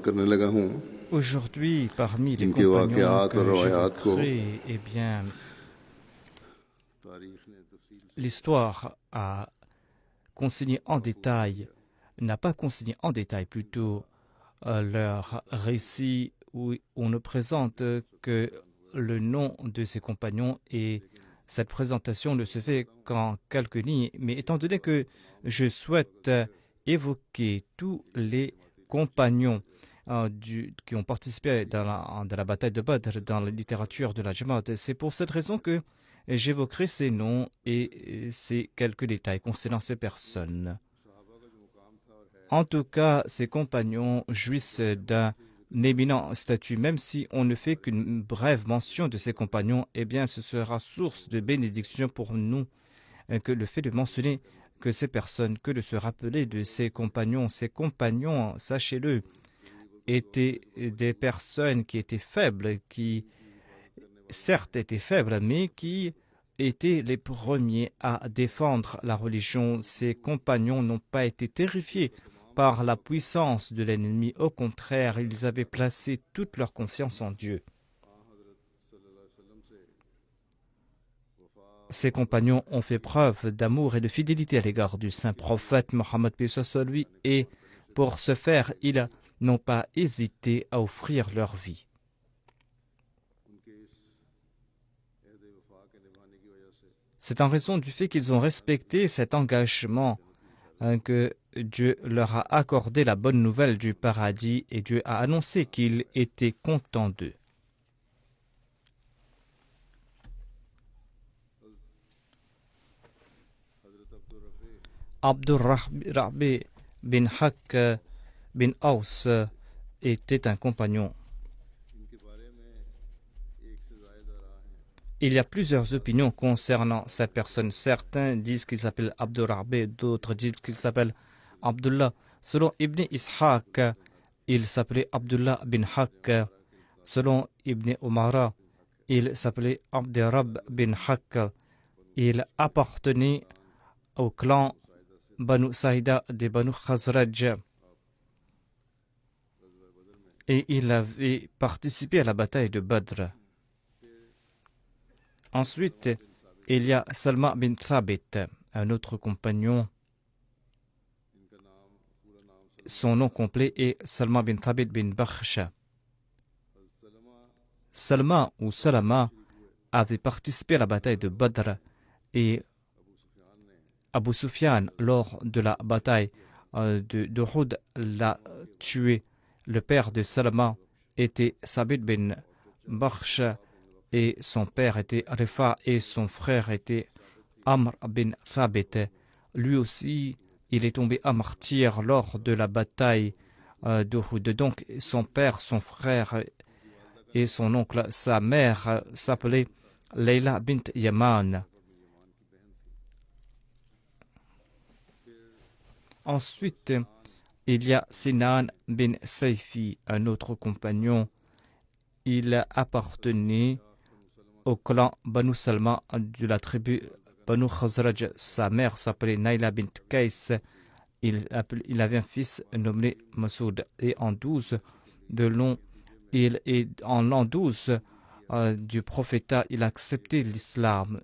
करने लगा हूँ Aujourd'hui, parmi les जिनके compagnons वाक़यात और que रवायात को j'évoquerai, eh bien, तारीख ने तफसील से l'histoire a consigné en détail, n'a pas consigné en détail plutôt leur récit où on ne présente que le nom de ses compagnons et cette présentation ne se fait qu'en quelques lignes. Mais étant donné que je souhaite évoquer tous les compagnons qui ont participé dans la bataille de Badr, dans la littérature de la Jamaat, c'est pour cette raison que j'évoquerai ces noms et ces quelques détails concernant ces personnes. En tout cas, ces compagnons jouissent d'un éminent statut. Même si on ne fait qu'une brève mention de ces compagnons, eh bien, ce sera source de bénédiction pour nous que le fait de mentionner que ces personnes, que de se rappeler de ces compagnons, sachez-le, étaient des personnes qui étaient faibles, qui certes étaient faibles, mais qui étaient les premiers à défendre la religion. Ces compagnons n'ont pas été terrifiés par la puissance de l'ennemi. Au contraire, ils avaient placé toute leur confiance en Dieu. Ces compagnons ont fait preuve d'amour et de fidélité à l'égard du saint prophète Mohammed soit lui, et pour ce faire, ils n'ont pas hésité à offrir leur vie. C'est en raison du fait qu'ils ont respecté cet engagement que Dieu leur a accordé la bonne nouvelle du paradis et Dieu a annoncé qu'il était content d'eux. Abdurrahbi bin Haq bin Aus était un compagnon. Il y a plusieurs opinions concernant cette personne. Certains disent qu'il s'appelle Abdurrahbi, d'autres disent qu'il s'appelle Abdullah. Selon Ibn Ishaq, il s'appelait Abdullah bin Haq. Selon Ibn Umara, il s'appelait Abdurrab bin Haq. Il appartenait au clan Banu Saïda de Banu Khazraj. Et il avait participé à la bataille de Badr. Ensuite, il y a Salma bin Thabit, un autre compagnon. Son nom complet est Salma bin Thabit bin Bakhsha. Salma ou Salama avait participé à la bataille de Badr et Abu Sufyan, lors de la bataille d'Uhud, l'a tué. Le père de Salama était Sabit bin Bakhsha et son père était Rifa et son frère était Amr bin Thabit. Lui aussi, il est tombé à martyr lors de la bataille d'Uhud. Donc, son père, son frère et son oncle, sa mère s'appelait Layla bint Yaman. Ensuite, il y a Sinan bin Sayfi, un autre compagnon. Il appartenait au clan Banu Salma de la tribu Banu Khazraj. Sa mère s'appelait Naila bint Kais. Il avait un fils nommé Masoud. Et en l'an 12 du prophétat, il a accepté l'islam.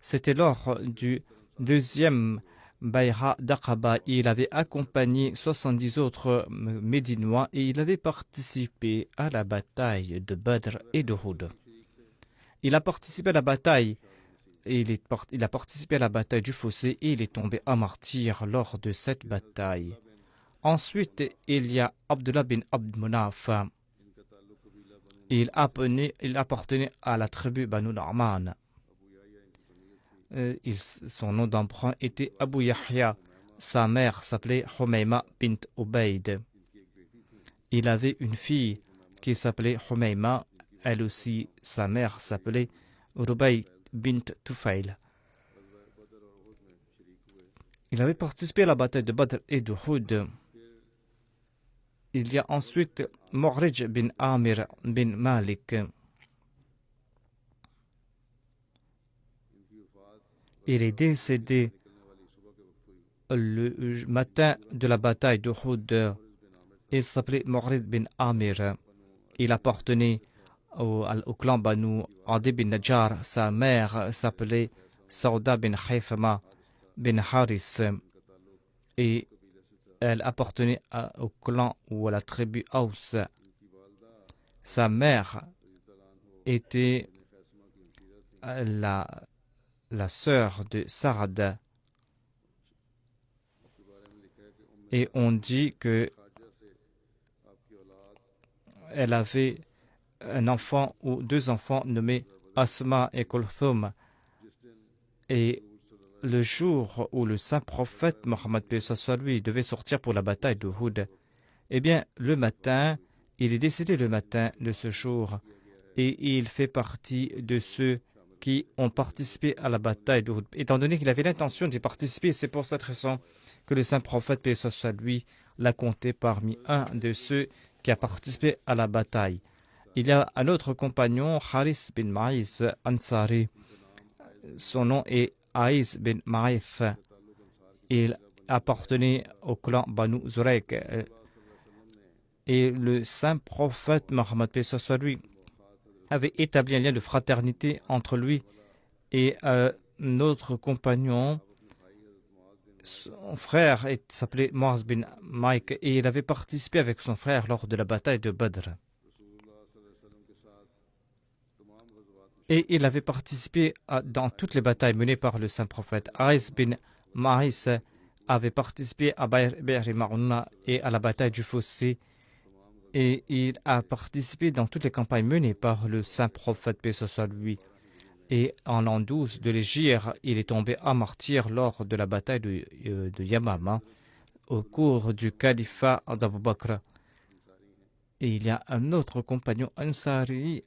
C'était lors du deuxième Bay'a d'Aqaba. Il avait accompagné 70 autres Médinois et il avait participé à la bataille de Badr et d'Uhud. Il a participé à la bataille il a participé à la bataille du fossé et il est tombé à martyr lors de cette bataille. Ensuite, il y a Abdullah bin Abd Munaf. Il appartenait à la tribu Banu Na'man. Son nom d'emprunt était Abu Yahya. Sa mère s'appelait Humayma bint Ubayd. Il avait une fille qui s'appelait Humayma. Elle aussi, sa mère s'appelait Rubayt bint Tufail. Il avait participé à la bataille de Badr et d'Uhud. Il y a ensuite Mu'rij bin Amir bin Malik. Il est décédé le matin de la bataille d'Uhud. Il s'appelait Mourid bin Amir. Il appartenait au clan Banu Adi bin Najjar. Sa mère s'appelait Sauda bin Haythama bin Haris. Et elle appartenait au clan ou à la tribu Aus. Sa mère était la sœur de Sarad. Et on dit que elle avait un enfant ou deux enfants nommés Asma et Kulthum. Et le jour où le saint prophète Mohammed lui devait sortir pour la bataille d'Uhud, eh bien, le matin, il est décédé le matin de ce jour et il fait partie de ceux qui ont participé à la bataille d'Uhud. Étant donné qu'il avait l'intention d'y participer, c'est pour cette raison que le saint prophète lui l'a compté parmi un de ceux qui a participé à la bataille. Il y a un autre compagnon, Haris bin Maïs Ansari. Son nom est Aïs bin Maïf. Il appartenait au clan Banu Zurek. Et le saint prophète Mohammed lui avait établi un lien de fraternité entre lui et notre compagnon. Son frère s'appelait Muaz bin Mike et il avait participé avec son frère lors de la bataille de Badr. Et il avait participé dans toutes les batailles menées par le saint prophète. Aïs bin Maïs avait participé à Bi'r Ma'una et à la bataille du Fossé. Et il a participé dans toutes les campagnes menées par le saint prophète, paix soit lui. Et en l'an 12 de l'Hégire, il est tombé à martyr lors de la bataille de Yamama au cours du califat d'Abu Bakr. Et il y a un autre compagnon Ansari.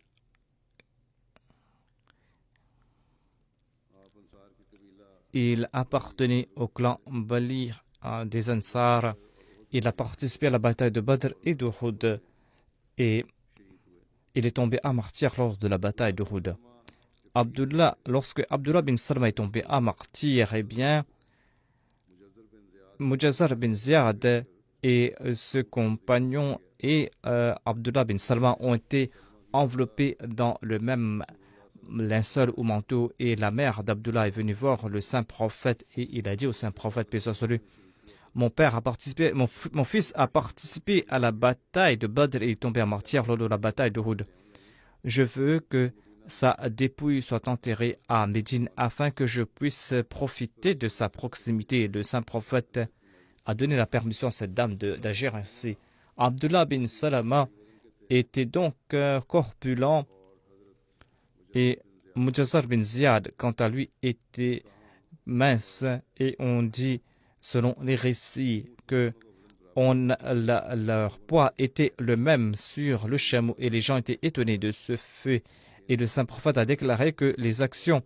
Il appartenait au clan Bali des Ansar. Il a participé à la bataille de Badr et d'Uhud. Et il est tombé à martyr lors de la bataille d'Uhud. Lorsque Abdullah bin Salma est tombé à martyr, eh bien, Mujazzar bin Ziyad et ce compagnon et Abdullah bin Salma ont été enveloppés dans le même linceul ou manteau, et la mère d'Abdullah est venue voir le saint prophète et il a dit au saint prophète, paix soit sur lui, mon fils a participé à la bataille de Badr et il est tombé à martyr lors de la bataille de Hud. Je veux que sa dépouille soit enterrée à Médine afin que je puisse profiter de sa proximité. Le saint prophète a donné la permission à cette dame d'agir ainsi. Abdullah bin Salama était donc corpulent et Mujazzar bin Ziyad, quant à lui, était mince, et on dit, selon les récits, que leur poids était le même sur le chameau et les gens étaient étonnés de ce fait. Et le saint prophète a déclaré que les actions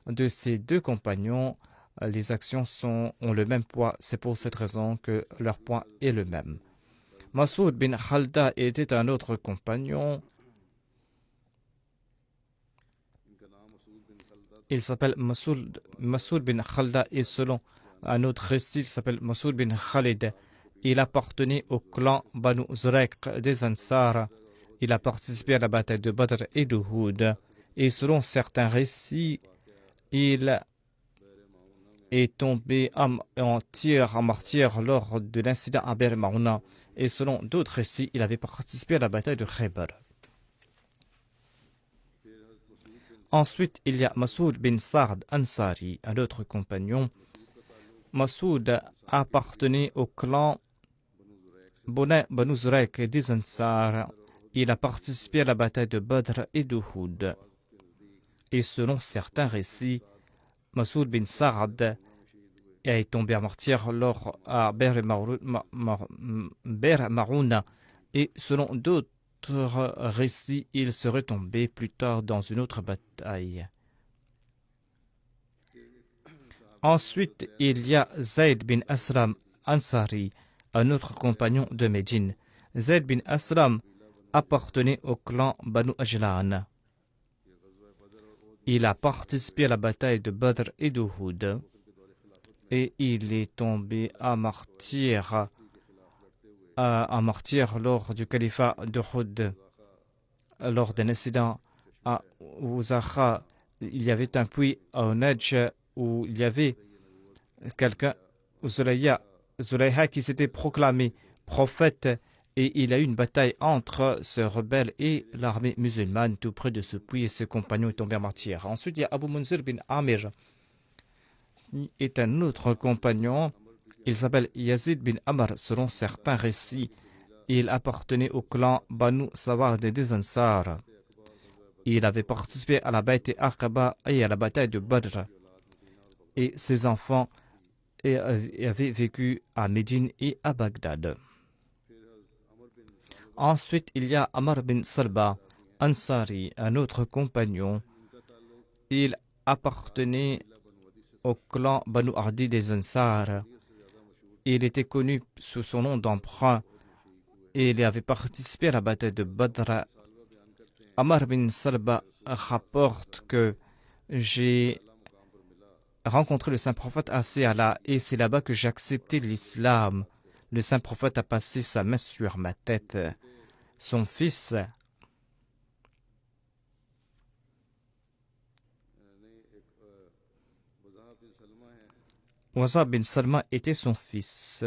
de ces deux compagnons, les actions ont le même poids. C'est pour cette raison que leur poids est le même. Masoud bin Khalda était un autre compagnon. Il s'appelle Masoud bin Khalda et selon un autre récit, il s'appelle Masoud bin Khalid. Il appartenait au clan Banu Zurek des Ansar. Il a participé à la bataille de Badr et d'Uhud. Et selon certains récits, il est tombé en martyr lors de l'incident à Bi'r Ma'una. Et selon d'autres récits, il avait participé à la bataille de Khaybar. Ensuite, il y a Masoud bin Sa'd Ansari, un autre compagnon. Masoud appartenait au clan Banu Zurek des Ansar. Il a participé à la bataille de Badr et d'Uhud. Et selon certains récits, Masoud bin Sa'd est tombé à martyr lors à Bi'r Ma'una. Et selon d'autres récits, il serait tombé plus tard dans une autre bataille. Ensuite, il y a Zayd bin Aslam Ansari, un autre compagnon de Médine. Zayd bin Aslam appartenait au clan Banu Ajlan. Il a participé à la bataille de Badr et d'Uhud et il est tombé à martyr un martyr lors du califat de Houd, lors d'un incident à Ouzakha. Il y avait un puits à Onedj où il y avait quelqu'un, Zulayha, qui s'était proclamé prophète, et il a eu une bataille entre ce rebelle et l'armée musulmane tout près de ce puits, et ce compagnon est tombé en martyr. Ensuite, il y a Abu Munzir bin Amir, qui est un autre compagnon. Il s'appelle Yazid bin Amr selon certains récits. Il appartenait au clan Banu Sawad des Ansar. Il avait participé à la bataille Aqaba et à la bataille de Badr. Et ses enfants avaient vécu à Médine et à Bagdad. Ensuite, il y a Amr bin Salba Ansari, un autre compagnon. Il appartenait au clan Banu Adi des Ansar. Il était connu sous son nom d'emprunt et il avait participé à la bataille de Badr. Amr bin Salba rapporte que j'ai rencontré le saint prophète à Seala et c'est là-bas que j'ai accepté l'islam. Le saint prophète a passé sa main sur ma tête. Son fils Waza bin Salma était son fils,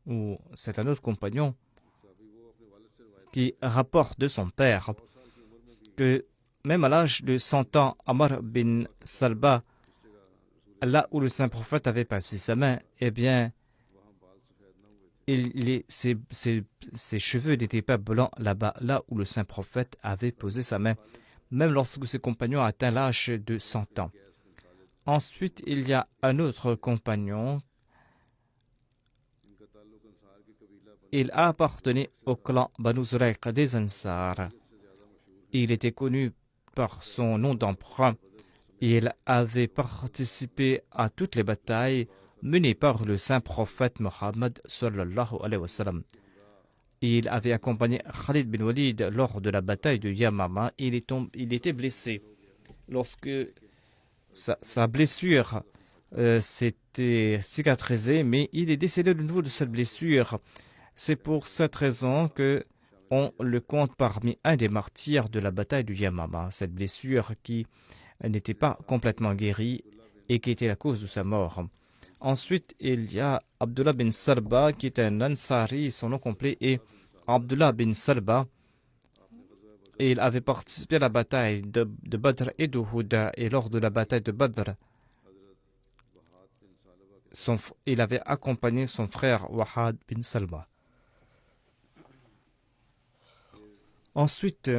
ou c'est un autre compagnon qui rapporte de son père que même à l'âge de 100 ans, Amr bin Salba, là où le saint prophète avait passé sa main, eh bien, ses cheveux n'étaient pas blancs là-bas, là où le saint prophète avait posé sa main, même lorsque ses compagnons atteignent l'âge de 100 ans. Ensuite, il y a un autre compagnon. Il appartenait au clan Banu Zurayq des Ansar. Il était connu par son nom d'emprunt. Il avait participé à toutes les batailles menées par le saint prophète Mohammed sallallahu alayhi wa sallam. Il avait accompagné Khalid bin Walid lors de la bataille de Yamama. Il était blessé. Lorsque sa blessure s'était cicatrisée, mais il est décédé de nouveau de cette blessure. C'est pour cette raison que on le compte parmi un des martyrs de la bataille du Yamama. Cette blessure qui n'était pas complètement guérie et qui était la cause de sa mort. Ensuite, il y a Abdullah bin Salba qui est un Ansari, son nom complet est Abdullah bin Salba. Et il avait participé à la bataille de Badr et d'Uhud. Et lors de la bataille de Badr, il avait accompagné son frère Wahad bin Salba. Ensuite,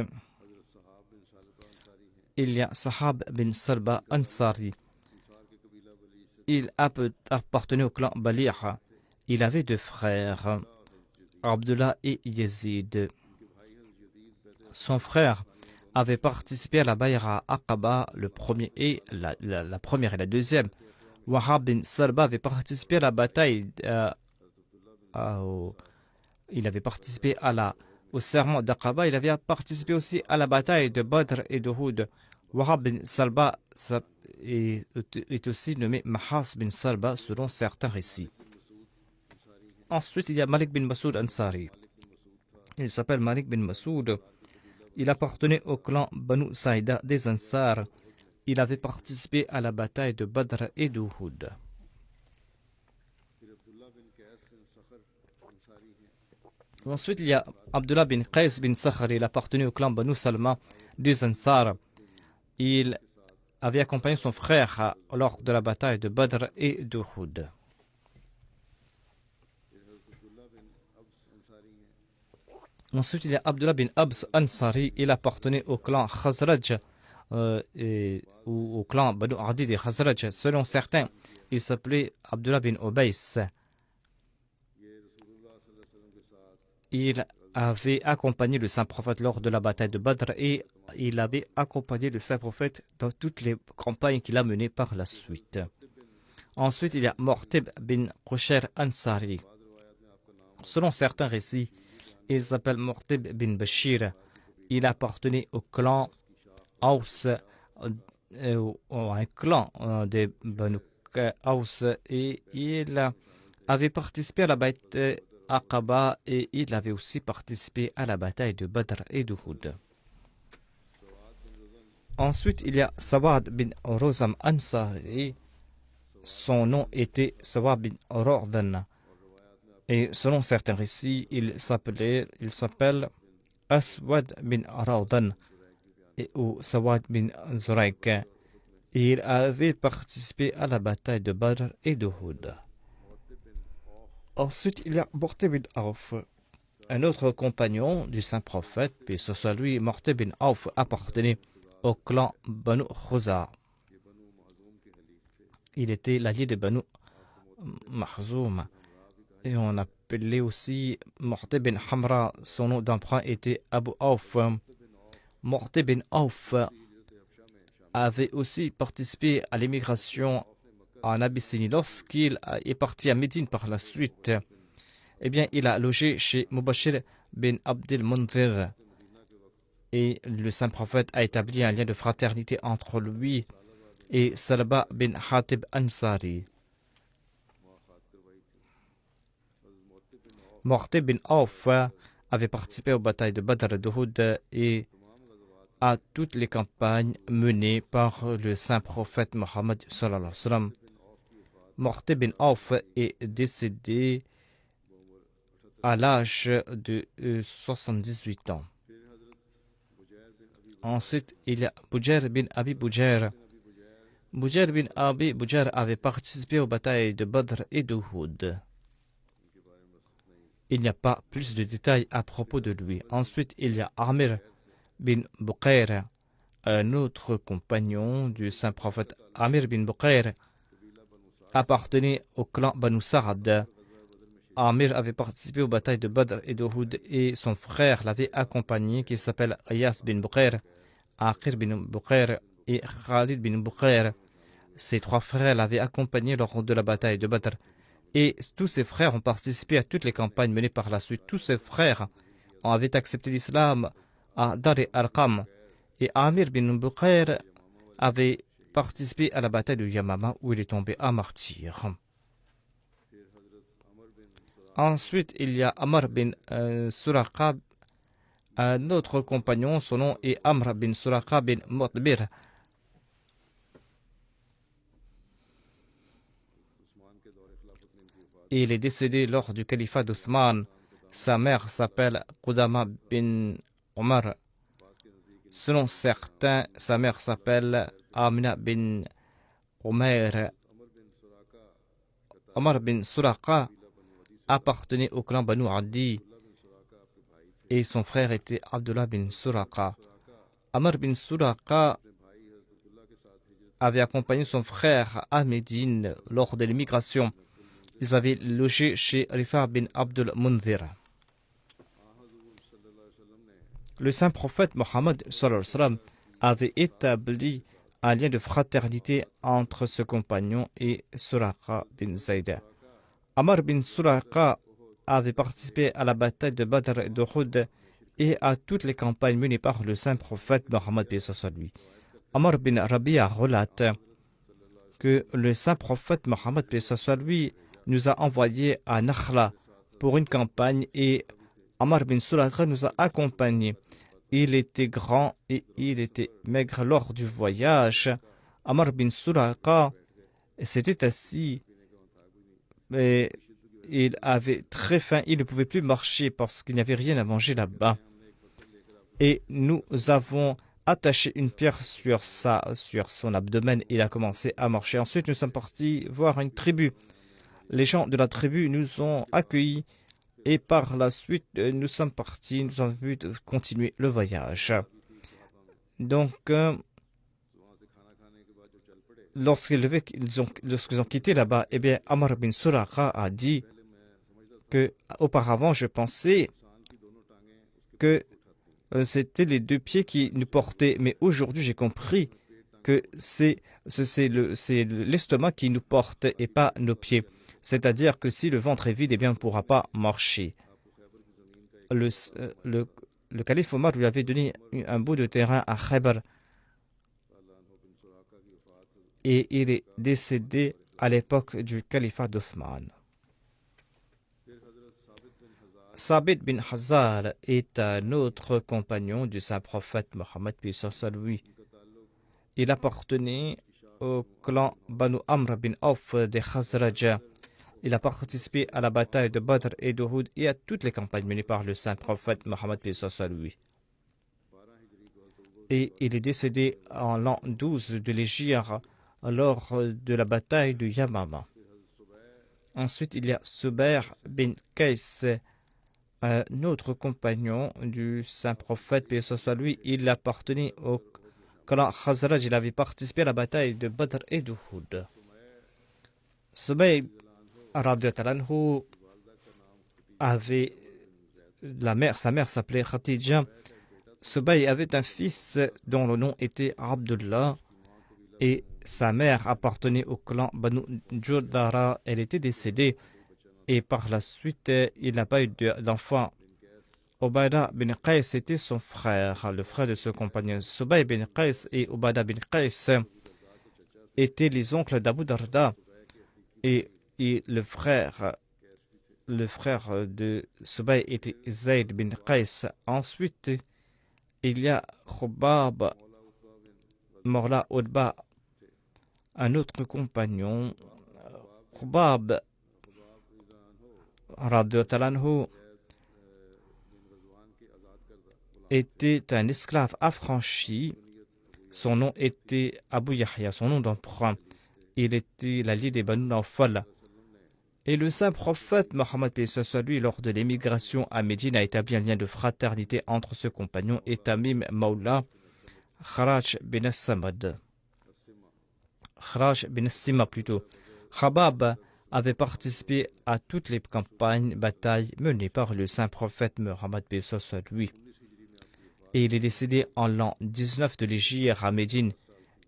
il y a Sahab bin Salba Ansari. Il appartenait au clan Baliha. Il avait deux frères, Abdullah et Yazid. Son frère avait participé à la Bayra Aqaba, le premier et la première et la deuxième. Wahab bin Salba avait participé à la bataille. Il avait participé au serment d'Aqaba. Il avait participé aussi à la bataille de Badr et de Houd. Wahab bin Salba est aussi nommé Mahas bin Salba selon certains récits. Ensuite, il y a Malik bin Masoud Ansari. Il s'appelle Malik bin Masoud. Il appartenait au clan Banu Saïda des Ansar. Il avait participé à la bataille de Badr et d'Uhud. Ensuite, il y a Abdullah bin Qais bin Sakhar. Il appartenait au clan Banu Salma des Ansar. Il avait accompagné son frère lors de la bataille de Badr et d'Uhud. Ensuite, il y a Abdullah bin Abs Ansari. Il appartenait au clan Khazraj ou au clan Banu Adi des Khazraj. Selon certains, il s'appelait Abdullah bin Obays. Il avait accompagné le saint prophète lors de la bataille de Badr et il avait accompagné le saint prophète dans toutes les campagnes qu'il a menées par la suite. Ensuite, il y a Mortib bin Qushair Ansari. Selon certains récits, il s'appelle Mortib bin Bashir. Il appartenait au clan Aus, un clan des Banu Aus, et il avait participé à la bataille Aqaba et il avait aussi participé à la bataille de Badr et d'Uhud. Ensuite, il y a Sawad bin Rozam Ansari. Son nom était Sawad bin Rordan. Et selon certains récits, il s'appelle Aswad bin Rordan ou Sawad bin Zuraik. Et il avait participé à la bataille de Badr et d'Uhud. Ensuite, il y a Morté bin Auf, un autre compagnon du saint prophète, puis ce soit lui, Morté bin Auf, appartenait au clan Banu Khuza. Il était l'allié de Banu Mahzoum. Et on appelait aussi Morté bin Hamra. Son nom d'emprunt était Abu Auf. Morté bin Auf avait aussi participé à l'émigration en Abyssinie. Lorsqu'il est parti à Médine par la suite, eh bien, il a logé chez Mubashir bin Abdel Mundhir. Et le saint prophète a établi un lien de fraternité entre lui et Salaba bin Hatib Ansari. Morté bin Auf avait participé aux batailles de Badr et d'Uhud et à toutes les campagnes menées par le saint prophète Mohammed sallallahu alayhi wa sallam. Morté bin Auf est décédé à l'âge de 78 ans. Ensuite, il y a Bujair bin Abi Bujair. Bujair bin Abi Bujair avait participé aux batailles de Badr et d'Uhud. Il n'y a pas plus de détails à propos de lui. Ensuite, il y a Amir bin Buqayr, un autre compagnon du saint prophète. Amir bin Buqayr appartenait au clan Banu Sa'ad. Amir avait participé aux batailles de Badr et d'Uhud et son frère l'avait accompagné qui s'appelle Ayas bin Buqayr, Aqir bin Buqayr et Khalid bin Buqayr. Ces trois frères l'avaient accompagné lors de la bataille de Badr. Et tous ses frères ont participé à toutes les campagnes menées par la suite. Tous ses frères avaient accepté l'islam à Dar al-Arqam. Et Amir bin Buqayr avait participé à la bataille de Yamama où il est tombé à martyr. Ensuite, il y a Amr bin Suraqa, un autre compagnon. Son nom est Amr bin Suraqa bin Mutbir. Il est décédé lors du califat d'Uthman. Sa mère s'appelle Qudama bin Omar. Selon certains, sa mère s'appelle Amina bin Omer. Omar bin Suraqa appartenait au clan Banu Adi et son frère était Abdullah bin Suraqa. Amr bin Suraqa avait accompagné son frère à Médine lors de l'immigration. Ils avaient logé chez Rifa bin Abdul Mundhir. Le saint prophète Mohammed avait établi un lien de fraternité entre ce compagnon et Suraqa bin Zayd. Amr bin Suraqa avait participé à la bataille de Badr et d'Uhud et à toutes les campagnes menées par le saint prophète Mohammed lui. Amr bin Rabi'a relate que le saint prophète Mohammed lui nous a envoyés à Nakhla pour une campagne et Amr bin Suraqa nous a accompagnés. Il était grand et il était maigre lors du voyage. Amr bin Suraqa s'était assis, mais il avait très faim. Il ne pouvait plus marcher parce qu'il n'y avait rien à manger là-bas. Et nous avons attaché une pierre sur son abdomen. Il a commencé à marcher. Ensuite, nous sommes partis voir une tribu. Les gens de la tribu nous ont accueillis et par la suite, nous sommes partis, nous avons pu continuer le voyage. Donc, lorsqu'ils ont quitté là-bas, eh bien, Amr bin Suraqa a dit que auparavant, je pensais que c'était les deux pieds qui nous portaient, mais aujourd'hui, j'ai compris que c'est l'estomac qui nous porte et pas nos pieds. C'est-à-dire que si le ventre est vide, eh bien, on ne pourra pas marcher. Le calife Omar lui avait donné un bout de terrain à Khaybar et il est décédé à l'époque du califat d'Othman. Sabit bin Hazar est un autre compagnon du saint prophète Mohammed lui. Il appartenait au clan Banu Amr bin Auf des Khazraj. Il a participé à la bataille de Badr et d'Uhud et à toutes les campagnes menées par le saint prophète Mohammed lui. Et il est décédé en l'an 12 de l'Hégire lors de la bataille de Yamama. Ensuite, il y a Subair bin Qais, un autre compagnon du saint prophète, paix soit lui. Il appartenait au clan Khazraj. Il avait participé à la bataille de Badr et d'Uhud. Subair radhiyallahu avait sa mère s'appelait Khatija. Subair avait un fils dont le nom était Abdullah et sa mère appartenait au clan Banu Jurdara. Elle était décédée et par la suite, il n'a pas eu d'enfant. Obada bin Qais était son frère, le frère de ce compagnon. Subay bin Qais et Obada bin Qais étaient les oncles d'Abu Darda et le frère de Subay était Zayd bin Qais. Ensuite, il y a Khubab Morla Udba, un autre compagnon. Khubab radhiyallahu était un esclave affranchi. Son nom était Abu Yahya, son nom d'emprunt. Il était l'allié des Banu Nawfal. Et le saint prophète Mohammed lui, lors de l'émigration à Médine, a établi un lien de fraternité entre ce compagnon et Tamim Maula Kharaj bin Samad. Kharaj bin Sima plutôt. Khabab avait participé à toutes les batailles menées par le saint prophète Mohammed lui. Et il est décédé en l'an 19 de l'Hégire à Médine.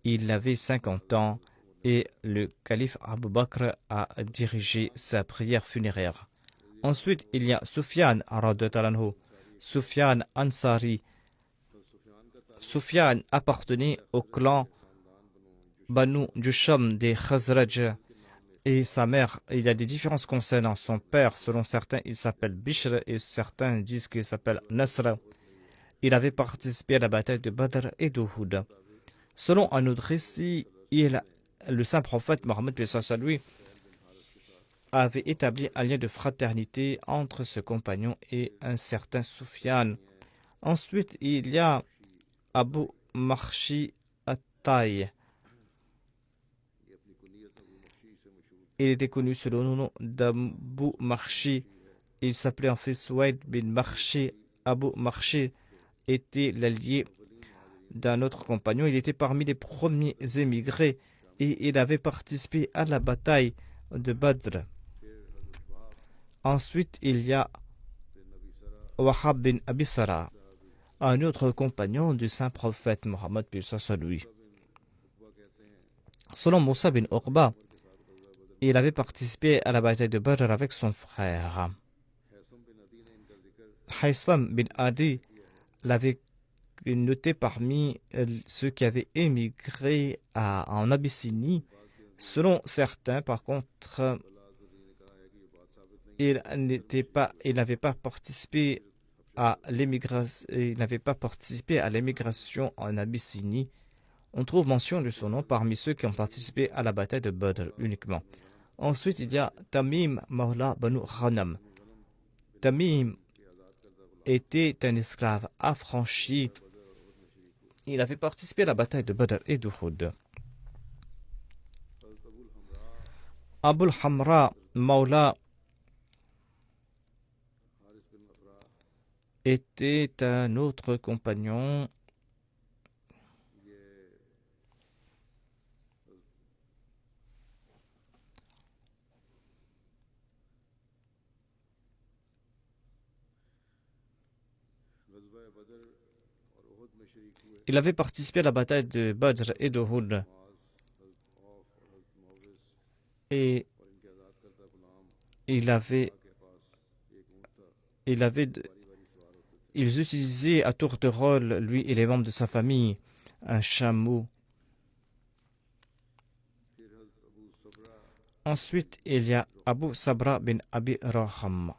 Il avait 50 ans et le calife Abu Bakr a dirigé sa prière funéraire. Ensuite, il y a Sufyan radhiyallahu, Sufyan Ansari. Sufyan appartenait au clan Banu Jusham des Khazraj et sa mère. Il y a des différences concernant son père. Selon certains, il s'appelle Bishr et certains disent qu'il s'appelle Nasr. Il avait participé à la bataille de Badr et d'Uhud. Selon un autre récit, le saint prophète Mohammed lui avait établi un lien de fraternité entre ce compagnon et un certain Sufyan. Ensuite, il y a Abu Marshi At-Taï. Il était connu sous le nom d'Abu Marshi. Il s'appelait en fait Suwaid bin Marshi. Abu Marshi était l'allié d'un autre compagnon. Il était parmi les premiers émigrés et il avait participé à la bataille de Badr. Ensuite, il y a Wahab bin Abisara, un autre compagnon du saint prophète Mohammed lui. Selon Moussa bin Uqba, il avait participé à la bataille de Badr avec son frère. Haysam bin Adi l'avait noté parmi ceux qui avaient émigré en Abyssinie. Selon certains, par contre, il n'avait pas participé à l'émigration en Abyssinie. On trouve mention de son nom parmi ceux qui ont participé à la bataille de Badr uniquement. Ensuite, il y a Tamim Mawla Banu Ghanam. Tamim était un esclave affranchi. Il avait participé à la bataille de Badr et d'Uhud. Abul Hamra Mawla était un autre compagnon. Il avait participé à la bataille de Badr et d'Uhud. Et ils utilisaient à tour de rôle, lui et les membres de sa famille, un chameau. Ensuite, il y a Abu Sabra bin Abi Raham.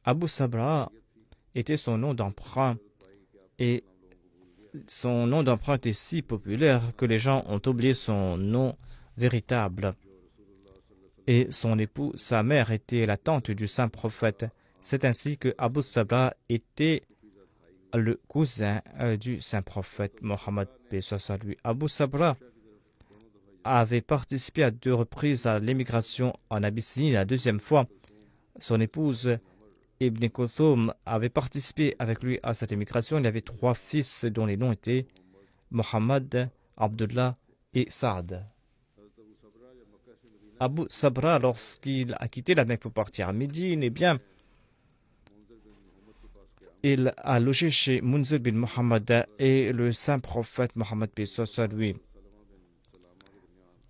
Abu Sabra était son nom d'emprunt et son nom d'emprunt était si populaire que les gens ont oublié son nom véritable. Et son époux, sa mère, était la tante du saint prophète. C'est ainsi que Abu Sabra était le cousin du saint prophète Mohammed paix soit sur lui. Abu Sabra avait participé à 2 reprises à l'émigration en Abyssinie. La deuxième fois, son épouse Ibn Kulthum avait participé avec lui à cette émigration. Il avait 3 fils dont les noms étaient Mohammed, Abdullah et Saad. Abu Sabra, lorsqu'il a quitté la Mecque pour partir à Médine, eh bien, il a logé chez Munzir bin Muhammad et le saint prophète Mohammed paix soit sur lui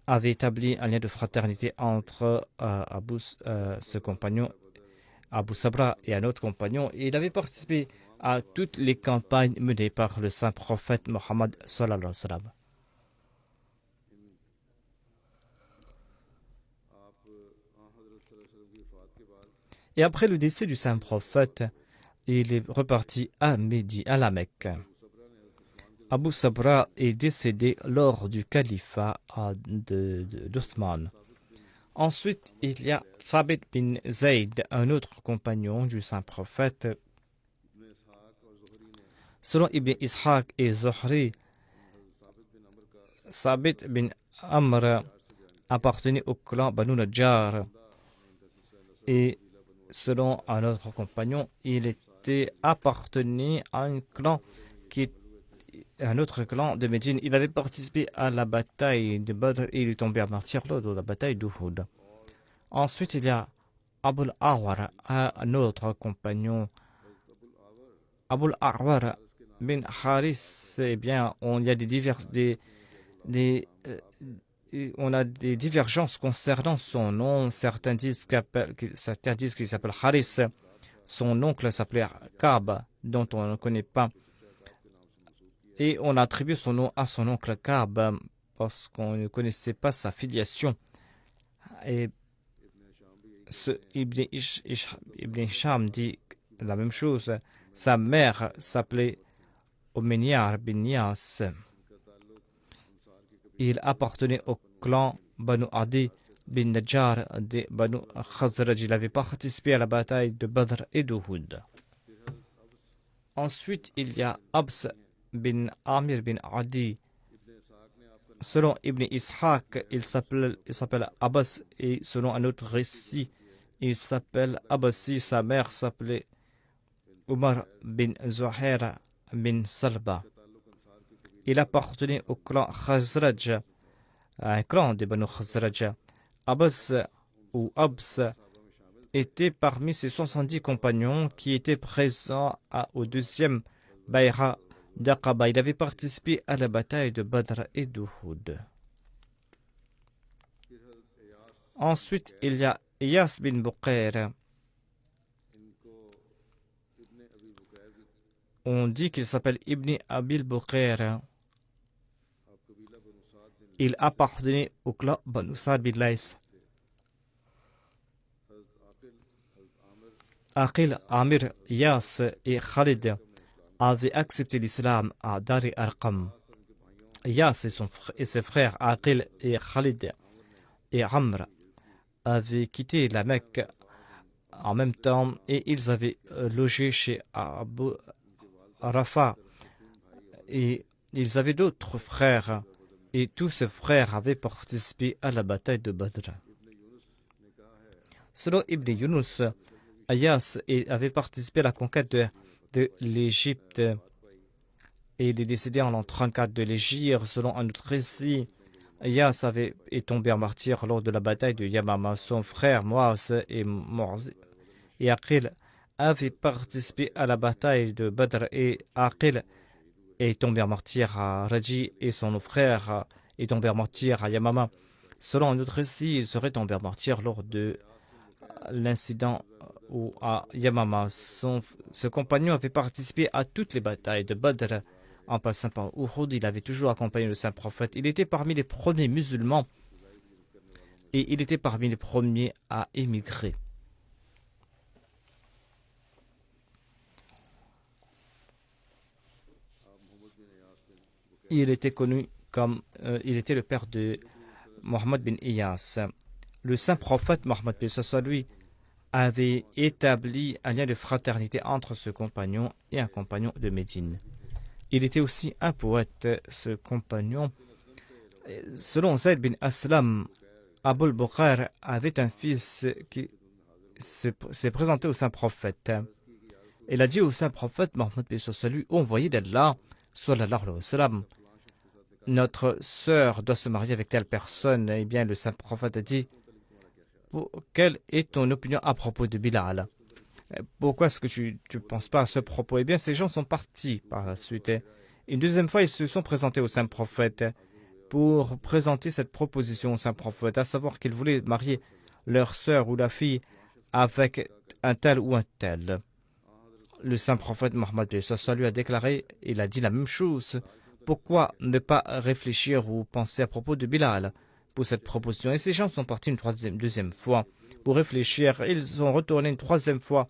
avait établi un lien de fraternité entre ce compagnon Abu Sabra et un autre compagnon, et il avait participé à toutes les campagnes menées par le saint prophète Mohammed sallallahu alayhi wa sallam. Et après le décès du saint prophète, il est reparti à Médine, à la Mecque. Abu Sabra est décédé lors du califat d'Uthman. Ensuite, il y a Thabit bin Zayd, un autre compagnon du saint prophète. Selon Ibn Ishaq et Zuhri, Thabit bin Amr appartenait au clan Banu Najjar. Et selon un autre compagnon, il était appartenu à un autre clan de Médine. Il avait participé à la bataille de Badr et il est tombé à martyr lors de la bataille d'Uhud. Ensuite, il y a Abul Awar, un autre compagnon. Abul Awar bin Haris, eh bien, on a des divergences concernant son nom. Certains disent qu'il s'appelle Haris. Son oncle s'appelait Ka'b, dont on ne connaît pas. Et on attribue son nom à son oncle Ka'b parce qu'on ne connaissait pas sa filiation. Et Ibn Hisham dit la même chose. Sa mère s'appelait Omeniar bin Yas. Il appartenait au clan Banu Adi bin Najjar de Banu Khazraj. Il avait participé à la bataille de Badr et d'Uhud. Ensuite, il y a Abs bin Amir bin Adi. Selon Ibn Ishaq, il s'appelle Abbas, et selon un autre récit, il s'appelle Abbasi. Sa mère s'appelait Umar bin Zuhair bin Salba. Il appartenait au clan Khazraj, un clan des Banu Khazraj. Abbas ou Abs était parmi ses 70 compagnons qui étaient présents au deuxième Bay'a d'Aqaba. Il avait participé à la bataille de Badr et d'Uhud. Ensuite, il y a Iyas bin Buqair. On dit qu'il s'appelle Ibn Abil Buqair. Il appartenait au clan Banu Sa'd bin Lays. Aqil, Amir, Iyas et Khalid avaient accepté l'islam à Dar al-Arqam. Iyas et ses frères Aqil et Khalid et Amr avaient quitté la Mecque en même temps et ils avaient logé chez Abu Rafa. Et ils avaient d'autres frères et tous ces frères avaient participé à la bataille de Badr. Selon Ibn Yunus, Ayas avait participé à la conquête de l'Égypte et il est décédé en l'an 34 de l'Hégire. Selon un autre récit, Ayas est tombé en martyr lors de la bataille de Yamama. Son frère Moaz et Aqil avaient participé à la bataille de Badr et Aqil est tombé en martyr à Raji et son frère est tombé en martyr à Yamama. Selon un autre récit, il serait tombé en martyr lors de l'incident où à Yamama. Ce compagnon avait participé à toutes les batailles de Badr en passant par Uhud. Il avait toujours accompagné le saint prophète. Il était parmi les premiers musulmans et il était parmi les premiers à émigrer. il était connu comme il était le père de Mohammed bin Iyas. Le saint prophète Mohammed bin Iyas, lui, avait établi un lien de fraternité entre ce compagnon et un compagnon de Médine. Il était aussi un poète, ce compagnon. Selon Zayd bin Aslam, Abul Bukhar avait un fils qui s'est présenté au saint prophète. Il a dit au saint prophète Mohammed bin Iyas, envoyé d'Allah, sallallahu alayhi wa sallam, notre sœur doit se marier avec telle personne. Eh bien, le saint prophète a dit, quelle est ton opinion à propos de Bilal? Pourquoi est-ce que tu ne penses pas à ce propos? Eh bien, ces gens sont partis par la suite. Une deuxième fois, ils se sont présentés au saint prophète pour présenter cette proposition au saint prophète, à savoir qu'ils voulaient marier leur sœur ou la fille avec un tel ou un tel. Le saint prophète Mohammed lui a déclaré, il a dit la même chose. Pourquoi ne pas réfléchir ou penser à propos de Bilal pour cette proposition? Et ces gens sont partis une deuxième fois pour réfléchir. Ils sont retournés une troisième fois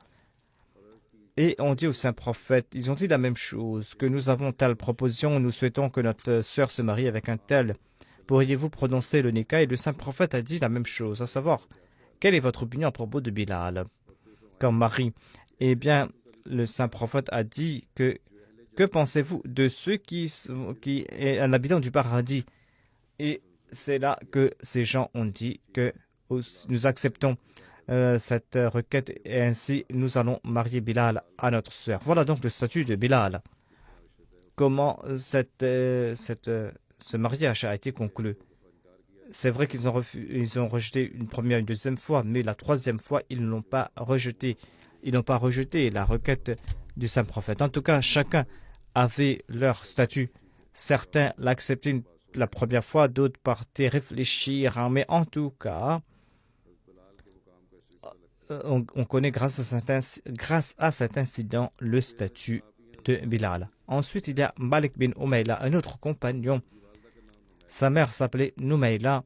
et ont dit au saint prophète, ils ont dit la même chose, que nous avons telle proposition, nous souhaitons que notre sœur se marie avec un tel. Pourriez-vous prononcer le nikah? Et le saint prophète a dit la même chose, à savoir, quelle est votre opinion à propos de Bilal comme mari? Eh bien, le saint prophète a dit que pensez-vous de ceux qui est un habitant du paradis? Et c'est là que ces gens ont dit que nous acceptons cette requête et ainsi nous allons marier Bilal à notre sœur. Voilà donc le statut de Bilal. Comment ce mariage a été conclu? C'est vrai qu'ils ont rejeté une première et une deuxième fois, mais la troisième fois, ils n'ont pas rejeté. Ils n'ont pas rejeté la requête du saint prophète. En tout cas, chacun avait leur statut. Certains l'acceptaient la première fois, d'autres partaient réfléchir. Mais en tout cas, on connaît grâce à cet incident le statut de Bilal. Ensuite, il y a Malik bin Umayla, un autre compagnon. Sa mère s'appelait Numayla.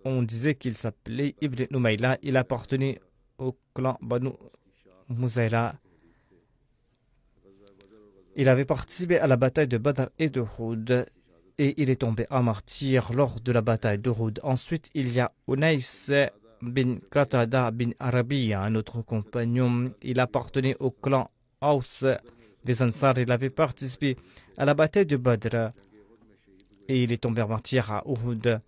On disait qu'il s'appelait Ibn Numayla. Il appartenait au clan Banu Muzayla. Il avait participé à la bataille de Badr et de Uhud et il est tombé en martyr lors de la bataille de Uhud. Ensuite, il y a Unais bin Qatada bin Arabiya, un autre compagnon. Il appartenait au clan Aus des Ansar. Il avait participé à la bataille de Badr et il est tombé en martyr à Uhud.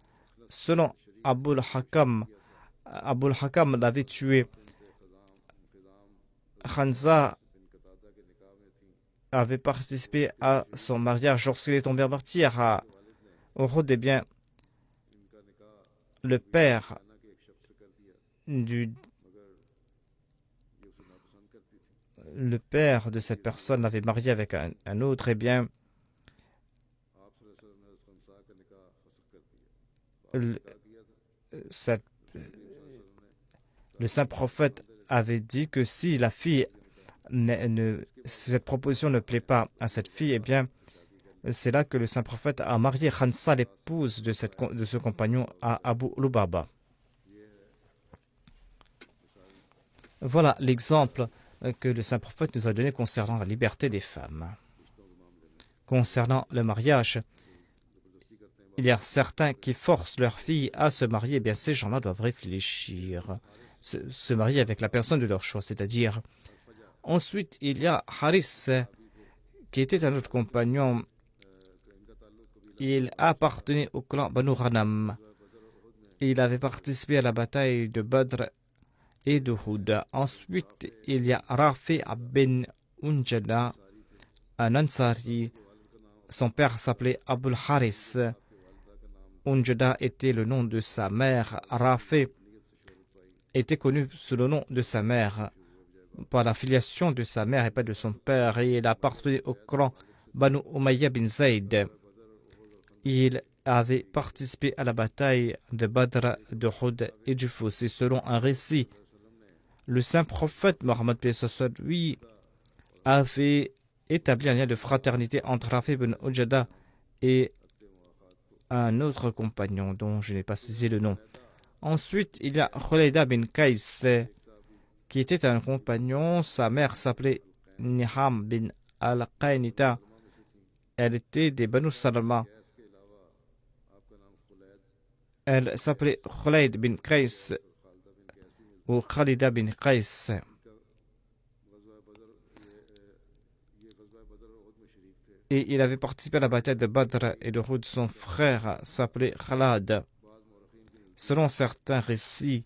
Selon Abul Hakam l'avait tué. Khanza avait participé à son mariage lorsqu'il est tombé en martyr à Uhud. Eh bien, le père de cette personne l'avait marié avec un autre. Eh bien, le saint prophète avait dit que si la fille si cette proposition ne plaît pas à cette fille, eh bien, c'est là que le saint prophète a marié Khansa, l'épouse de ce compagnon, à Abu Lubaba. Voilà l'exemple que le saint prophète nous a donné concernant la liberté des femmes. Concernant le mariage, il y a certains qui forcent leurs filles à se marier. Eh bien, ces gens-là doivent réfléchir, se marier avec la personne de leur choix, c'est-à-dire. Ensuite, il y a Haris, qui était un autre compagnon. Il appartenait au clan Banu Ghanam. Il avait participé à la bataille de Badr et de Uhud. Ensuite, il y a Rafi bin Unjada, un Ansari. Son père s'appelait Abul Haris. Unjada était le nom de sa mère. Rafi était connu sous le nom de sa mère, par la filiation de sa mère et pas de son père. Et il appartenait au clan Banu Umayya bin Zayd. Il avait participé à la bataille de Badr, de Uhud et du Fossé. Selon un récit, le saint prophète Mohammed lui avait établi un lien de fraternité entre Rafi bin Ujada et un autre compagnon dont je n'ai pas saisi le nom. Ensuite, il y a Khulayda bin Kais, qui était un compagnon. Sa mère s'appelait Niham bin Al-Qainita. Elle était des Banu Salama. Elle s'appelait Khulayd bin Qais ou Khalida bin Qais. Et il avait participé à la bataille de Badr et de Uhud. Son frère s'appelait Khalad. Selon certains récits,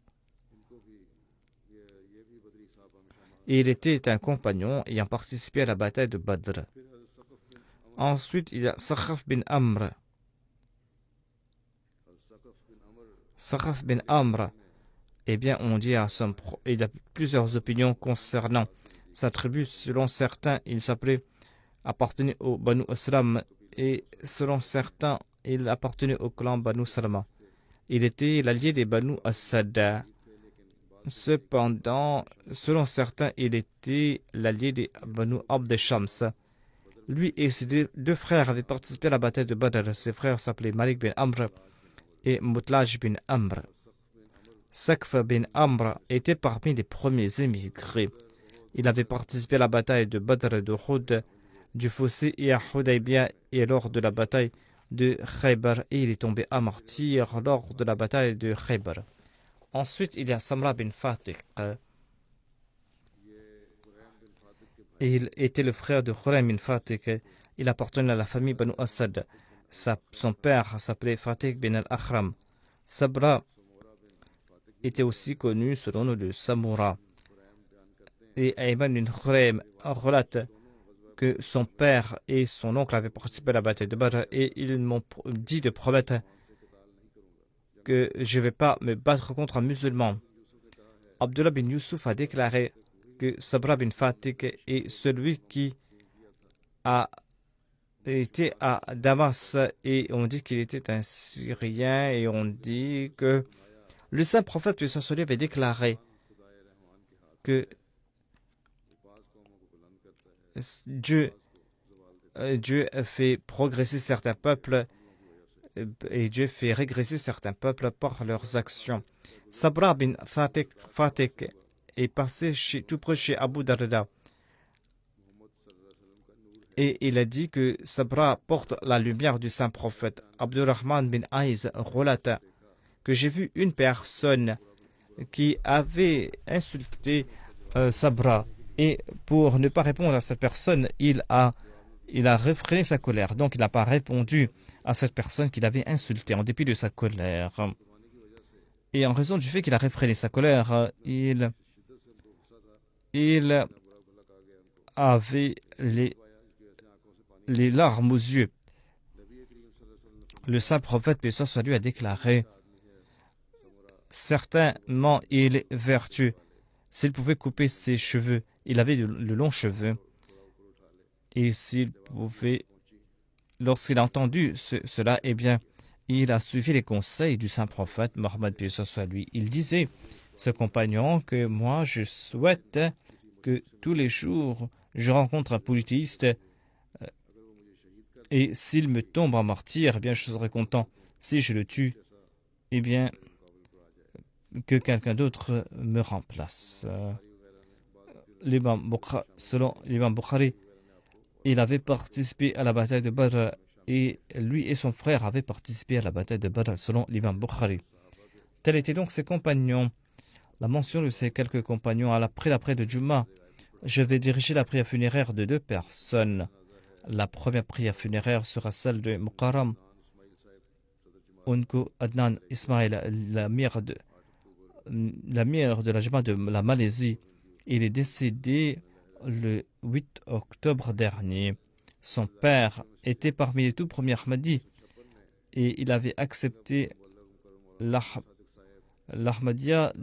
il était un compagnon ayant participé à la bataille de Badr. Ensuite, il y a Sakhaf bin Amr. Sakhaf bin Amr, eh bien, on dit à son il y a plusieurs opinions concernant sa tribu. Selon certains, il s'appelait appartenait au Banu Aslam et selon certains, il appartenait au clan Banu Salama. Il était l'allié des Banu Asad. Cependant, selon certains, il était l'allié des Banu Abd Shams. Lui et ses deux frères avaient participé à la bataille de Badr. Ses frères s'appelaient Malik bin Amr et Mutlaj bin Amr. Sakf bin Amr était parmi les premiers émigrés. Il avait participé à la bataille de Badr, de Uhud, du fossé et à Hudaybiyah et lors de la bataille de Khaybar, et il est tombé à martyr lors de la bataille de Khaybar. Ensuite, il y a Samra bin Fatih. Il était le frère de Khuraym bin Fatih. Il appartenait à la famille Banu Asad. Son père s'appelait Fatih bin al-Akhram. Sabra était aussi connu selon nous de Samura. Et Ayman bin Khuraym relate que son père et son oncle avaient participé à la bataille de Badr et ils m'ont dit de promettre que je ne vais pas me battre contre un musulman. Abdullah bin Yusuf a déclaré que Sabra bin Fatih est celui qui a été à Damas et on dit qu'il était un Syrien et on dit que le saint prophète avait déclaré que Dieu fait progresser certains peuples et Dieu fait régresser certains peuples par leurs actions. Sabra bin Fatih est passé tout près chez Abu Darda et il a dit que Sabra porte la lumière du saint prophète. Abdurrahman bin Aïz relate que j'ai vu une personne qui avait insulté Sabra. Et pour ne pas répondre à cette personne, il a réfréné sa colère. Donc, il n'a pas répondu à cette personne qu'il avait insultée en dépit de sa colère. Et en raison du fait qu'il a réfréné sa colère, il avait les larmes aux yeux. Le saint prophète, paix soit sur lui, a déclaré: certainement, il est vertueux. S'il pouvait couper ses cheveux, il avait de longs cheveux. Et s'il pouvait, lorsqu'il a entendu cela, eh bien, il a suivi les conseils du saint prophète, Mohammed paix soit sur lui. Il disait, ce compagnon, que moi, je souhaite que tous les jours, je rencontre un polythéiste et s'il me tombe en martyr, eh bien, je serai content. Si je le tue, eh bien, que quelqu'un d'autre me remplace. Selon l'imam Bukhari, il avait participé à la bataille de Badr et lui et son frère avaient participé à la bataille de Badr selon l'imam Bukhari. Tels étaient donc ses compagnons. La mention de ces quelques compagnons après l'après de Juma. Je vais diriger la prière funéraire de deux personnes. La première prière funéraire sera celle de Muqarram Unku Adnan Ismail, la mère de la Jama de la Malaisie. Il est décédé le 8 octobre dernier. Son père était parmi les tout premiers Ahmadis et il avait accepté l'Ahmadiyya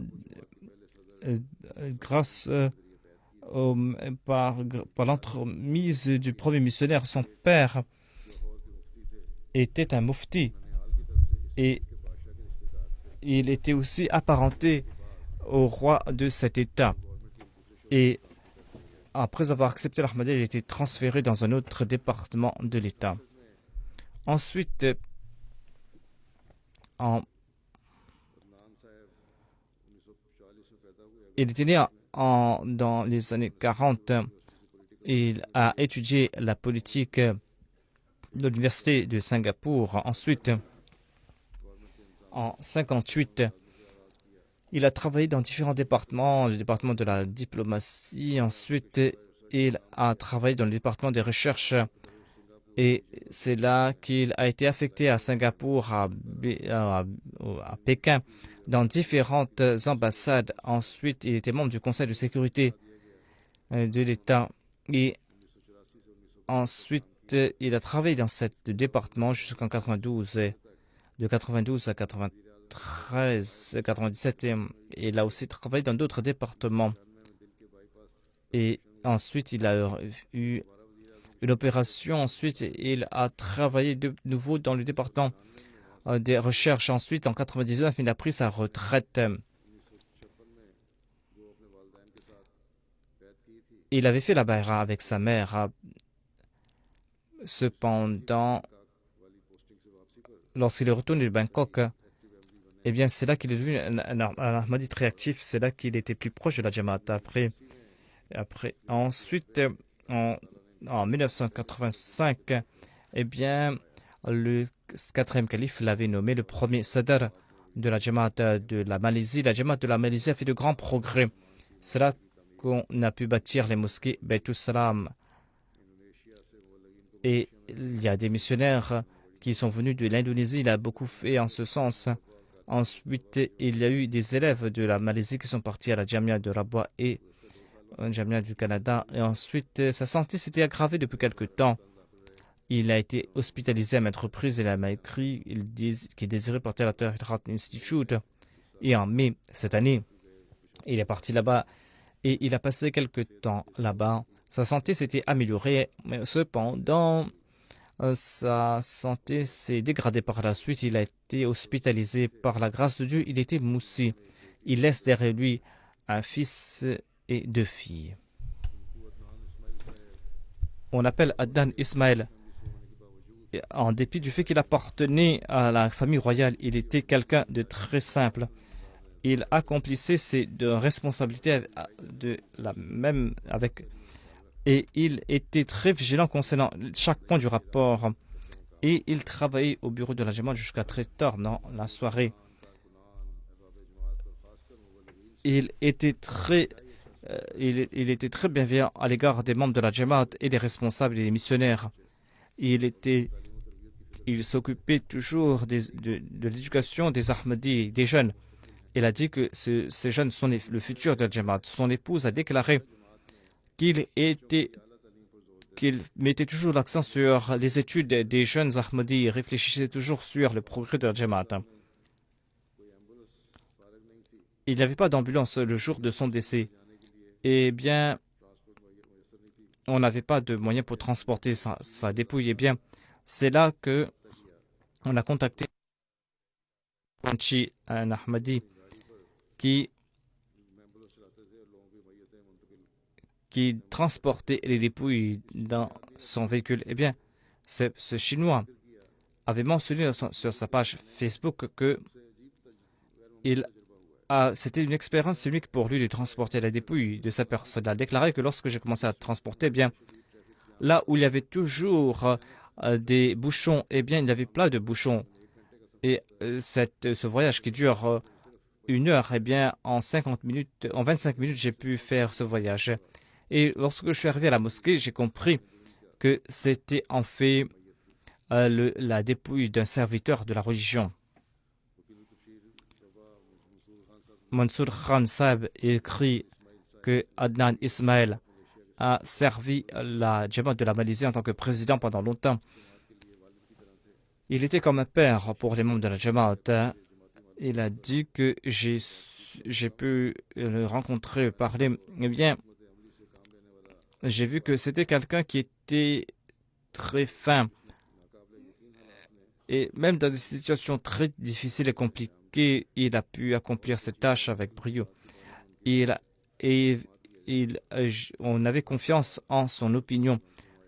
grâce par l'entremise du premier missionnaire. Son père était un mufti et il était aussi apparenté au roi de cet État. Et après avoir accepté l'Ahmadiyya, il a été transféré dans un autre département de l'État. Ensuite, il était né dans les années 40. Il a étudié la politique de l'université de Singapour. Ensuite, en 1958, il a travaillé dans différents départements, le département de la diplomatie. Ensuite, il a travaillé dans le département des recherches. Et c'est là qu'il a été affecté à Singapour, à Pékin, dans différentes ambassades. Ensuite, il était membre du Conseil de sécurité de l'État. Et ensuite, il a travaillé dans ce département jusqu'en 92, de 92 à 93, 97. Et il a aussi travaillé dans d'autres départements. Et ensuite, il a eu une opération. Ensuite, il a travaillé de nouveau dans le département des recherches. Ensuite, en 99, il a pris sa retraite. Il avait fait la bayra avec sa mère. Cependant, lorsqu'il est retourné de Bangkok, eh bien, c'est là qu'il est devenu un Ahmadi très actif. C'est là qu'il était plus proche de la Jamaat. Ensuite, en 1985, eh bien, le quatrième calife l'avait nommé le premier sadr de la Jamaat de la Malaisie. La Jamaat de la Malaisie a fait de grands progrès. C'est là qu'on a pu bâtir les mosquées Baitul Salam. Et il y a des missionnaires qui sont venus de l'Indonésie. Il a beaucoup fait en ce sens. Ensuite, il y a eu des élèves de la Malaisie qui sont partis à la Jamia de Rabwa et Jamia du Canada. Et ensuite, sa santé s'était aggravée depuis quelque temps. Il a été hospitalisé à maintes reprises. Il m'a écrit qu'il désirait partir à la Tahrir Institute. Et en mai cette année, il est parti là-bas et il a passé quelques temps là-bas. Sa santé s'était améliorée, mais cependant, sa santé s'est dégradée par la suite. Il a été hospitalisé. Par la grâce de Dieu, il était moussi. Il laisse derrière lui un fils et deux filles. On appelle Adnan Ismail. En dépit du fait qu'il appartenait à la famille royale, il était quelqu'un de très simple. Il accomplissait ses responsabilités de la même avec. Et il était très vigilant concernant chaque point du rapport. Et il travaillait au bureau de la Jamaat jusqu'à très tard dans la soirée. Il était très bienveillant à l'égard des membres de la Jamaat et des responsables et des missionnaires. Il s'occupait toujours de l'éducation des Ahmadis, des jeunes. Il a dit que ces jeunes sont le futur de la Jamaat. Son épouse a déclaré qu'il mettait toujours l'accent sur les études des jeunes Ahmadis. Il réfléchissait toujours sur le progrès de la Jamaat. Il n'y avait pas d'ambulance le jour de son décès. Eh bien, on n'avait pas de moyens pour transporter sa dépouille. Eh bien, c'est là que on a contacté un Ahmadi qui transportait les dépouilles dans son véhicule. Eh bien, ce Chinois avait mentionné sur sa page Facebook que c'était une expérience unique pour lui de transporter la dépouille de sa personne. Il a déclaré que lorsque j'ai commencé à transporter, eh bien, là où il y avait toujours des bouchons, eh bien, il y avait plein de bouchons. Et ce voyage qui dure 1 heure, eh bien, en 25 minutes, j'ai pu faire ce voyage. Et lorsque je suis arrivé à la mosquée, j'ai compris que c'était en fait la dépouille d'un serviteur de la religion. Mansour Khan Saab écrit que Adnan Ismail a servi la Jamaat de la Malaisie en tant que président pendant longtemps. Il était comme un père pour les membres de la Jamaat. Il a dit que j'ai pu le rencontrer, parler. Eh bien, j'ai vu que c'était quelqu'un qui était très fin. Et même dans des situations très difficiles et compliquées, il a pu accomplir ses tâches avec brio. On avait confiance en son opinion,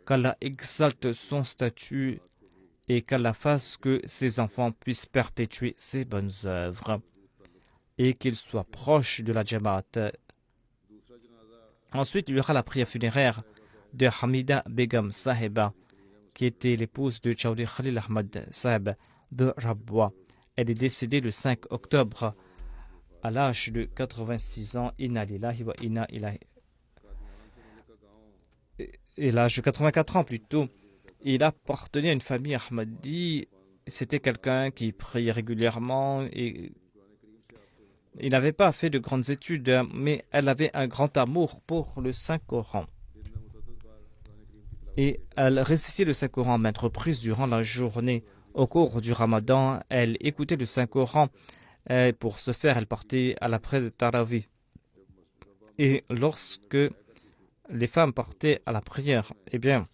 qu'Allah exalte son statut et qu'Allah fasse que ses enfants puissent perpétuer ses bonnes œuvres et qu'ils soient proches de la Jamaat. Ensuite, il y aura la prière funéraire de Hamida Begum Sahiba. qui était l'épouse de Chaudhry Khalil Ahmad Saheb de Rabwa. Elle est décédée le 5 octobre à l'âge de 86 ans. Inna lillahi wa inna ilahi. Et l'âge de 84 ans plutôt. Il appartenait à une famille Ahmadi. C'était quelqu'un qui priait régulièrement et il n'avait pas fait de grandes études, mais elle avait un grand amour pour le Saint-Coran. Et elle récitait le Saint-Coran à maintes reprises durant la journée. Au cours du Ramadan, elle écoutait le Saint-Coran. Et pour ce faire, elle partait à l'après de Tarawih. Et lorsque les femmes partaient à la prière, eh bien,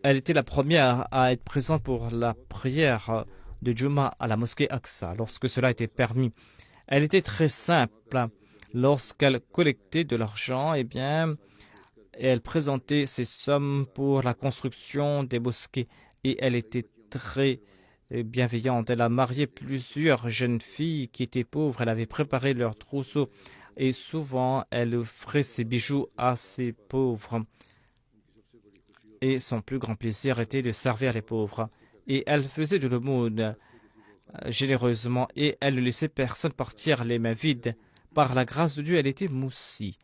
elle était la première à être présente pour la prière de Juma à la mosquée Aqsa, lorsque cela était permis. Elle était très simple. Lorsqu'elle collectait de l'argent, eh bien, elle présentait ses sommes pour la construction des mosquées. Et elle était très bienveillante. Elle a marié plusieurs jeunes filles qui étaient pauvres. Elle avait préparé leur trousseau. Et souvent, elle offrait ses bijoux à ces pauvres. Et son plus grand plaisir était de servir les pauvres. Et elle faisait de l'aumône généreusement et elle ne laissait personne partir les mains vides. Par la grâce de Dieu, elle était moussie.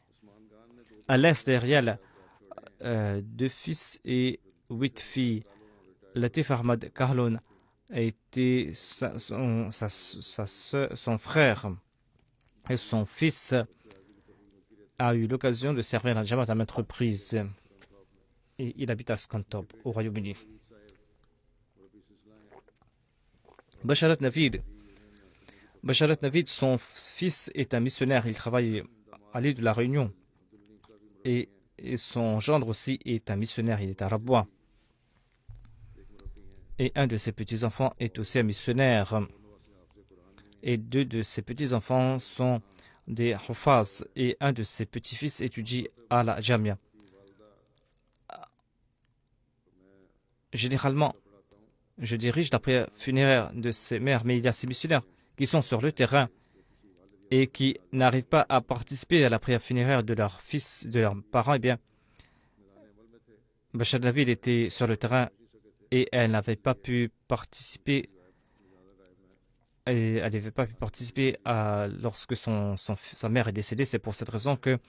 À l'est derrière elle, 2 fils et 8 filles. Latif Ahmad Kahlon était son frère et son fils a eu l'occasion de servir la Jamaat à maintes reprises. Et il habite à Scunthorpe, au Royaume-Uni. Basharat Navid, son fils est un missionnaire. Il travaille à l'île de la Réunion. Et son gendre aussi est un missionnaire. Il est à Rabwa. Et un de ses petits-enfants est aussi un missionnaire. Et 2 de ses petits-enfants sont des Hufaz. Et un de ses petits-fils étudie à la Jamia. Généralement, je dirige la prière funéraire de ces mères, mais il y a ces missionnaires qui sont sur le terrain et qui n'arrivent pas à participer à la prière funéraire de leurs fils, de leurs parents. Eh bien, Bachar David était sur le terrain et elle n'avait pas pu participer. Et elle n'avait pas pu participer lorsque sa mère est décédée. C'est pour cette raison que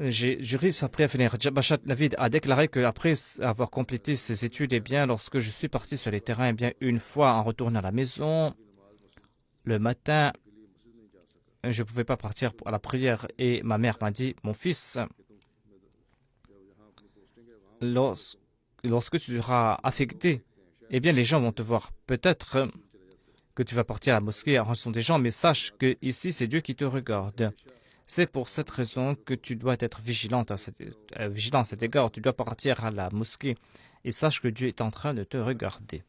j'ai juré sa prière funéraire. Bachar David a déclaré qu'après avoir complété ses études, eh bien, lorsque je suis parti sur les terrains, eh bien, une fois en retournant à la maison, le matin, je ne pouvais pas partir à la prière et ma mère m'a dit, mon fils, lorsque tu seras affecté, eh bien, les gens vont te voir. Peut-être que tu vas partir à la mosquée en rencontrant des gens, mais sache que ici, c'est Dieu qui te regarde. C'est pour cette raison que tu dois être vigilant à cet égard. Tu dois partir à la mosquée et sache que Dieu est en train de te regarder.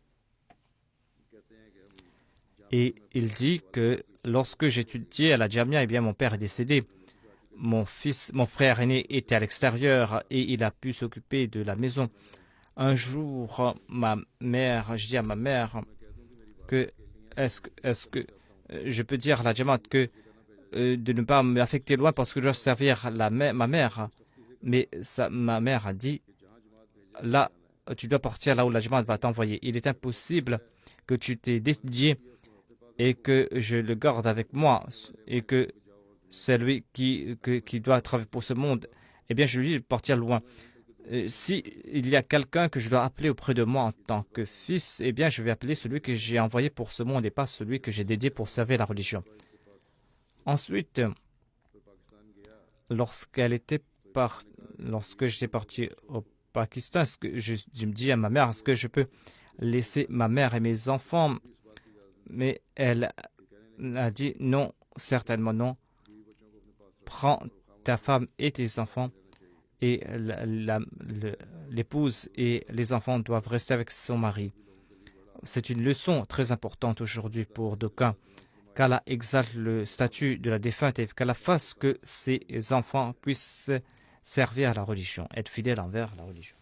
Et il dit que lorsque j'étudiais à la Jamia, eh bien, mon père est décédé. Mon frère aîné était à l'extérieur et il a pu s'occuper de la maison. Un jour, je dis à ma mère que est-ce que je peux dire à la Jamaat que de ne pas m'affecter loin parce que je dois servir ma mère. Mais ma mère a dit, là, tu dois partir là où la Jamaat va t'envoyer. Il est impossible que tu t'es dédié et que je le garde avec moi et que c'est lui qui doit travailler pour ce monde. Eh bien, je lui dis de partir loin. Si il y a quelqu'un que je dois appeler auprès de moi en tant que fils, eh bien, je vais appeler celui que j'ai envoyé pour ce monde et pas celui que j'ai dédié pour servir la religion. Ensuite, lorsque j'étais parti au Pakistan, je me dis à ma mère, est-ce que je peux laisser ma mère et mes enfants? Mais elle a dit non, certainement non. Prends ta femme et tes enfants et l'épouse et les enfants doivent rester avec son mari. C'est une leçon très importante aujourd'hui pour d'aucuns. Qu'Allah exalte le statut de la défunte et qu'Allah fasse que ses enfants puissent servir à la religion, être fidèles envers la religion.